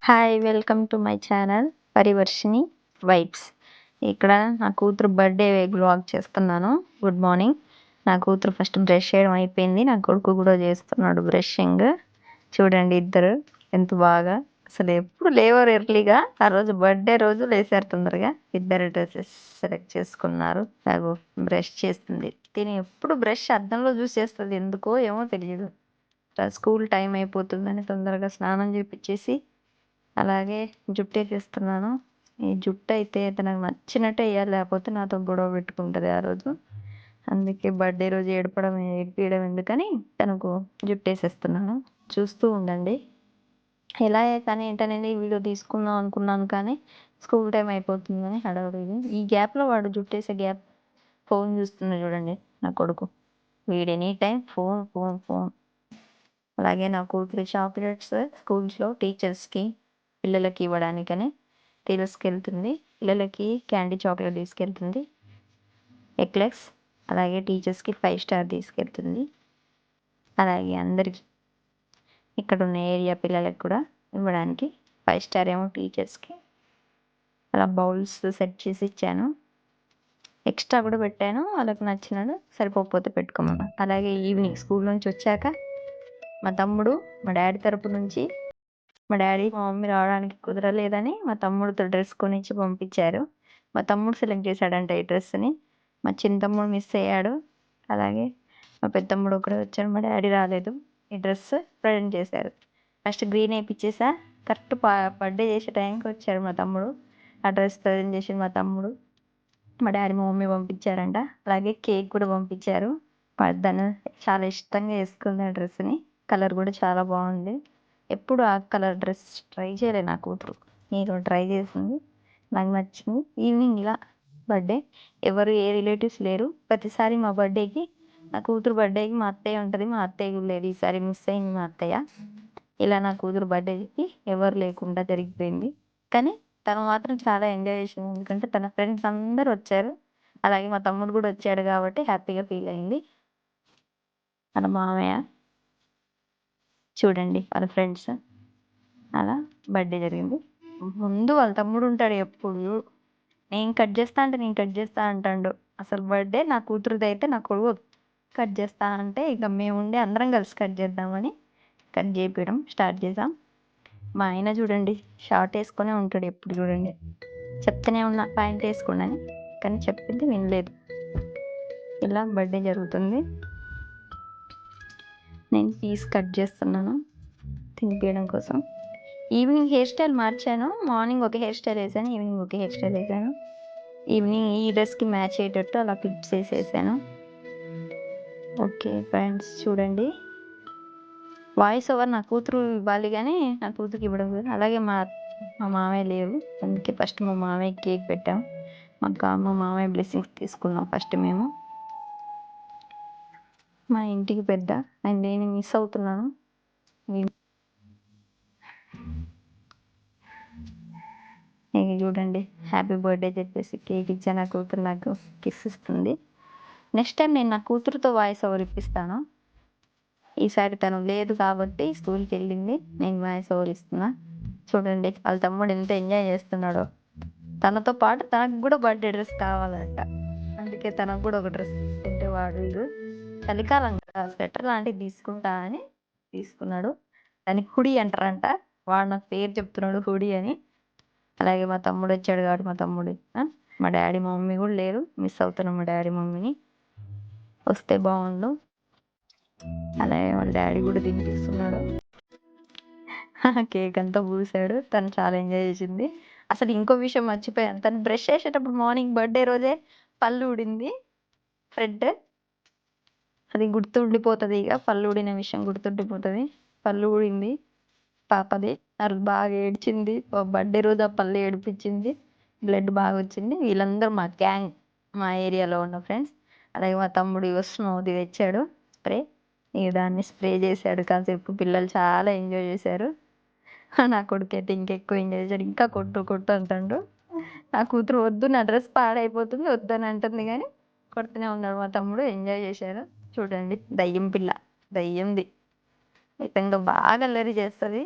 Hi! Welcome to my channel Parivarshini vibes. ఇక్కడ నా కూతురు బర్త్‌డే వ్లాగ్ చేస్తున్నాను. Good morning. నా కూతురు ఫస్ట్ బ్రష్ చేయడం అయిపోయింది. నా కొడుకు కూడా చేస్తున్నాడు బ్రషింగ్. చూడండి ఇద్దరు ఎంత బాగా అసలు ఎప్పుడు లేవరు ఎర్లీగా. ఆ రోజు బర్త్‌డే రోజు లేసారు తొందరగా. ఇద్దరు డ్రెసెస్ సెలెక్ట్ చేసుకున్నారు. అగో బ్రష్ చేస్తుంది. తిను ఎప్పుడు బ్రష్ అద్దంలో చూసి చేస్తది. ఎందుకో ఏమో తెలియదు. స్కూల్ టైం అయిపోతుందని తొందరగా స్నానం చేపిచ్చేసి అలాగే జుట్టేసేస్తున్నాను. ఈ జుట్టయితే తనకు నచ్చినట్టు ఎయ్యాలి. లేకపోతే నాతో గొడవ పెట్టుకుంటది ఆ రోజు. అందుకే బర్త్‌డే రోజు ఏడిపియడం ఎందుకని తనకు జుట్టేసేస్తున్నాను. చూస్తూ ఉండండి. ఎలా కానీ ఏంటనేది వీడియో తీసుకుందాం అనుకున్నాను కానీ స్కూల్ టైం అయిపోతుందని హడావిడి. ఈ గ్యాప్‌లో వాడు జుట్టేసే గ్యాప్ ఫోన్ చూస్తున్నాడు చూడండి నా కొడుకు. వీడు any time phone, phone, phone. అలాగే నా కూతురి చాక్లెట్స్ స్కూల్స్‌లో టీచర్స్‌కి, పిల్లలకి ఇవ్వడానికని తీసుకెళ్తుంది. పిల్లలకి క్యాండీ చాక్లెట్ తీసుకెళ్తుంది. ఎక్లెర్స్ అలాగే టీచర్స్‌కి 5 స్టార్ తీసుకెళ్తుంది. అలాగే అందరికి ఇక్కడున్న ఏరియా పిల్లలకి కూడా ఇవ్వడానికి 5 స్టార్ ఏమో టీచర్స్‌కి. అలా బౌల్స్ సెట్ చేసి ఇచ్చాను. ఎక్స్ట్రా కూడా పెట్టాను. వాళ్ళకి నచ్చినట్టు సరిపోకపోతే పెట్టుకోమన్నా. అలాగే ఈవినింగ్ స్కూల్ నుంచి వచ్చాక మా తమ్ముడు మా డాడీ తరపు నుంచి మా డాడీ, మా మమ్మీ రావడానికి కుదరలేదని మా తమ్ముడితో డ్రెస్ కొనిచ్చి పంపించారు. మా తమ్ముడు సెలెక్ట్ చేశాడంట ఈ డ్రెస్‌ని. మా చిన్న తమ్ముడు మిస్ అయ్యాడు. అలాగే మా పెద్దమ్ముడు ఒకడే వచ్చాడు. మా డాడీ రాలేదు. ఈ డ్రెస్ ప్రజెంట్ చేశారు. ఫస్ట్ గ్రీన్ ఏపిచ్చేసా. కరెక్ట్ బర్త్‌డే చేసే టైంకి వచ్చాడు మా తమ్ముడు. ఆ డ్రెస్ ప్రజెంట్ చేసిండు మా తమ్ముడు. మా డాడీ, మా మమ్మీ పంపించారంట. అలాగే కేక్ కూడా పంపించారు. తను చాలా ఇష్టంగా వేసుకుంది ఆ డ్రెస్‌ని. కలర్ కూడా చాలా బాగుంది. ఎప్పుడు ఆ కలర్ డ్రెస్ ట్రై చేయలే నా కూతురు. ఈరోజు ట్రై చేసింది. నాకు నచ్చింది. ఈవినింగ్ ఇలా బర్త్‌డే ఎవరు ఏ రిలేటివ్స్ లేరు. ప్రతిసారి మా బర్త్‌డేకి నా కూతురు బర్త్‌డేకి మా అత్తయ్య ఉంటుంది. మా అత్తయ్య కూడా లేదు. ఈసారి మిస్ అయింది మా అత్తయ్య. ఇలా నా కూతురు బర్త్‌డేకి ఎవరు లేకుండా జరిగిపోయింది. కానీ తను మాత్రం చాలా ఎంజాయ్ చేసింది. ఎందుకంటే తన ఫ్రెండ్స్ అందరూ వచ్చారు. అలాగే మా తమ్ముడు కూడా వచ్చాడు కాబట్టి హ్యాపీగా ఫీల్ అయింది. మన మామయ్య చూడండి వాళ్ళ ఫ్రెండ్స్ అలా బర్త్‌డే జరిగింది. ముందు వాళ్ళ తమ్ముడు ఉంటాడు ఎప్పుడు. నేను కట్ చేస్తా అంటే నేను కట్ చేస్తా అంటాడు. అసలు బర్త్‌డే నా కూతురిదైతే నా కొడుకు కట్ చేస్తా అంటే ఇక మేముండి అందరం కలిసి కట్ చేద్దామని కట్ చేపియడం స్టార్ట్ చేసాం. మా ఆయన చూడండి షార్ట్ వేసుకొనే ఉంటాడు ఎప్పుడు చూడండి. చెప్తూనే ఉన్నా ప్యాంట్ వేసుకోండి అని. కానీ చెప్పింది వినలేదు. ఇలా బర్త్‌డే జరుగుతుంది. నేను పీస్ కట్ చేస్తున్నాను తినిపియడం కోసం. ఈవినింగ్ హెయిర్ స్టైల్ మార్చాను. మార్నింగ్ ఒక హెయిర్ స్టైల్ వేసాను. ఈవినింగ్ ఒక హెయిర్ స్టైల్ వేసాను. ఈవినింగ్ ఈ డ్రెస్‌కి మ్యాచ్ అయ్యేటట్టు అలా క్లిప్స్ వేసేసాను. ఓకే ఫ్రెండ్స్ చూడండి. వాయిస్ ఓవర్ నా కూతురు ఇవ్వాలి కానీ నా కూతురికి ఇవ్వడం లేదు. అలాగే మా మామయ్య లేరు. అందుకే ఫస్ట్ మా మామయ్యకి కేక్ పెట్టాం. మా మామయ్య బ్లెస్సింగ్స్ తీసుకున్నాం ఫస్ట్ మేము. మా ఇంటికి పెద్ద అండ్ నేను మిస్ అవుతున్నాను. ఇది చూడండి హ్యాపీ బర్త్డే చెప్పేసి కేక్ ఇచ్చా. నా కూతురు నాకు కిస్ ఇస్తుంది. నెక్స్ట్ టైం నేను నా కూతురుతో వాయిస్ ఓవర్ ఇప్పిస్తాను. ఈసారి తను లేదు కాబట్టి స్కూల్కి వెళ్ళింది. నేను వాయిస్ ఓవర్ ఇస్తున్నా. చూడండి వాళ్ళ తమ్ముడు ఎంత ఎంజాయ్ చేస్తున్నాడో. తనతో పాటు తనకు కూడా బర్త్డే డ్రెస్ కావాలంట. అందుకే తనకు కూడా ఒక డ్రెస్ తీసుకుంటే వాడు చలికాలం కదా స్వెటర్ లాంటివి తీసుకుంటా అని తీసుకున్నాడు. దానికి హుడీ అంటారంట. వాడు నాకు పేరు చెప్తున్నాడు హుడీ అని. అలాగే మా తమ్ముడు వచ్చాడు కాబట్టి మా డాడీ మా మమ్మీ కూడా లేరు. మిస్ అవుతున్నాం మా డాడీ మమ్మీని. వస్తే బాగుండు. అలాగే వాళ్ళ డాడీ కూడా తినిపిస్తున్నాడు. కేక్ అంతా పూసాడు. తను చాలా ఎంజాయ్ చేసింది. అసలు ఇంకో విషయం మర్చిపోయాను. తను బ్రష్ చేసేటప్పుడు మార్నింగ్ బర్త్‌డే రోజే పళ్ళు ఊడింది ఫ్రెడ్. అది గుర్తుండిపోతుంది ఇక పళ్ళు ఊడిన విషయం గుర్తుండిపోతుంది. పళ్ళు ఊడింది పాపది. అది బాగా ఏడ్చింది. బర్త్‌డే రోజు ఆ పళ్ళు ఏడిపించింది. బ్లడ్ బాగా వచ్చింది. వీళ్ళందరూ మా గ్యాంగ్ మా ఏరియాలో ఉన్న ఫ్రెండ్స్. అలాగే మా తమ్ముడు స్మూతీ తెచ్చాడు స్ప్రే. ఇక దాన్ని స్ప్రే చేశాడు కాసేపు. పిల్లలు చాలా ఎంజాయ్ చేశారు. నా కొడుకు అయితే ఇంకెక్కువ ఎంజాయ్ చేశాడు. ఇంకా కొట్టు కొట్టు అంటాడు. నా కూతురు వద్దు నా డ్రెస్ పాడైపోతుంది వద్దని అంటుంది కానీ కొడుతూనే ఉన్నాడు మా తమ్ముడు. ఎంజాయ్ చేశారు. చూడండి దయ్యం పిల్ల దయ్యంది. ఇతంగా బాగా అల్లరి చేస్తుంది.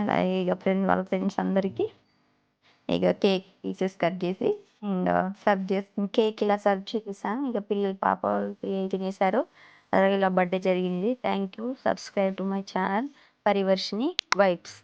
అలాగే ఇక వాళ్ళ ఫ్రెండ్స్ అందరికీ ఇక కేక్ పీసెస్ కట్ చేసి అండ్ సర్వ్ చేసి కేక్ ఇలా సర్వ్ చేసేసాను. ఇక పిల్లలు పాప తినేసారు. అలాగే ఇలా బర్త్డే జరిగింది. Thank you. Subscribe to my channel Parivarshini vibes.